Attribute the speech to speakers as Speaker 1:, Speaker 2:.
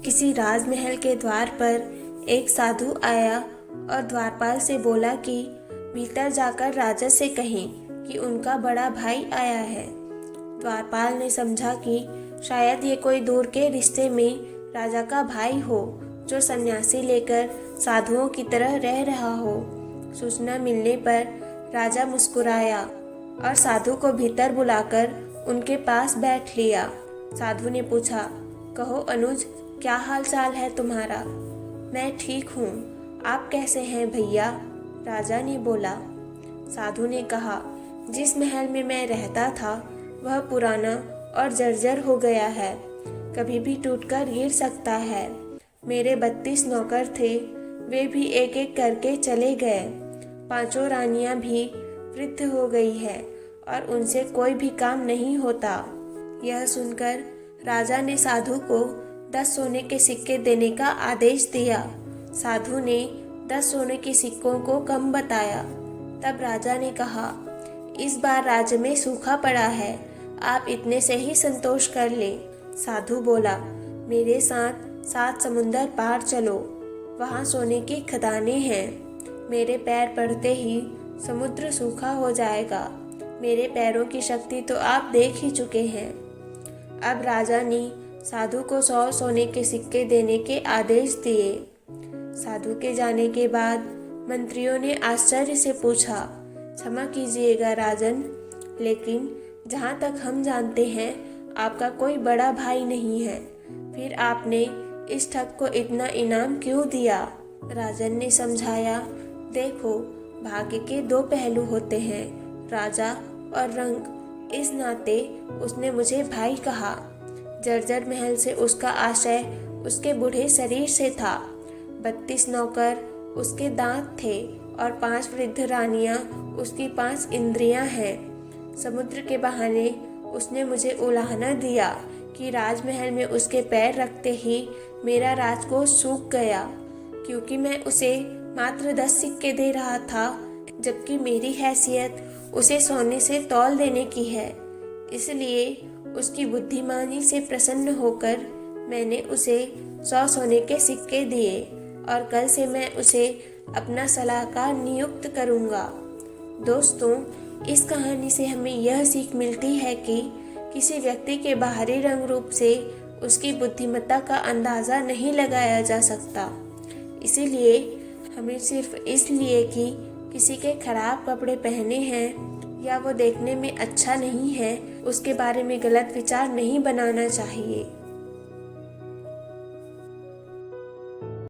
Speaker 1: किसी राजमहल के द्वार पर एक साधु आया और द्वारपाल से बोला कि भीतर जाकर राजा से कहें कि उनका बड़ा भाई आया है। द्वारपाल ने समझा कि शायद ये कोई दूर के रिश्ते में राजा का भाई हो जो सन्यासी लेकर साधुओं की तरह रह रहा हो। सूचना मिलने पर राजा मुस्कुराया और साधु को भीतर बुलाकर उनके पास बैठ लिया। साधु ने पूछा, कहो अनुज, क्या हाल चाल है तुम्हारा? मैं ठीक हूँ, आप कैसे हैं भैया? राजा ने बोला। साधु ने कहा, जिस महल में मैं रहता था वह पुराना और जर्जर हो गया है, कभी भी टूटकर गिर सकता है। मेरे 32 नौकर थे, वे भी एक एक करके चले गए। 5 रानियां भी वृद्ध हो गई है और उनसे कोई भी काम नहीं होता। यह सुनकर राजा ने साधु को 10 सोने के सिक्के देने का आदेश दिया। साधु ने 10 सोने के सिक्कों को कम बताया। तब राजा ने कहा, इस बार राज्य में सूखा पड़ा है, आप इतने से ही संतोष कर लें। साधु बोला, मेरे साथ 7 समुंदर पार चलो, वहाँ सोने की खदानें हैं। मेरे पैर पड़ते ही समुद्र सूखा हो जाएगा। मेरे पैरों की शक्ति तो आप देख ही चुके हैं। अब राजा ने साधु को 100 सोने के सिक्के देने के आदेश दिए। साधु के जाने के बाद मंत्रियों ने आश्चर्य से पूछा, क्षमा कीजिएगा राजन, लेकिन जहाँ तक हम जानते हैं आपका कोई बड़ा भाई नहीं है, फिर आपने इस ठग को इतना इनाम क्यों दिया? राजन ने समझाया, देखो, भाग्य के 2 पहलू होते हैं, राजा और रंग। इस नाते उसने मुझे भाई कहा। जर्जर महल से उसका आशय उसके बूढ़े शरीर से था। 32 नौकर उसके दांत थे और 5 वृद्ध रानियां उसकी 5 इंद्रियां हैं। समुद्र के बहाने उसने मुझे उलाहना दिया कि राजमहल में उसके पैर रखते ही मेरा राजकोष सूख गया, क्योंकि मैं उसे मात्र 10 सिक्के दे रहा था, जबकि मेरी हैसियत उसे सोने से तौल देने की है। इसलिए उसकी बुद्धिमानी से प्रसन्न होकर मैंने उसे 100 सोने के सिक्के दिए और कल से मैं उसे अपना सलाहकार नियुक्त करूँगा। दोस्तों, इस कहानी से हमें यह सीख मिलती है कि किसी व्यक्ति के बाहरी रंग रूप से उसकी बुद्धिमत्ता का अंदाज़ा नहीं लगाया जा सकता। इसीलिए हमें सिर्फ इसलिए कि किसी के खराब कपड़े पहने हैं या वो देखने में अच्छा नहीं है, उसके बारे में गलत विचार नहीं बनाना चाहिए।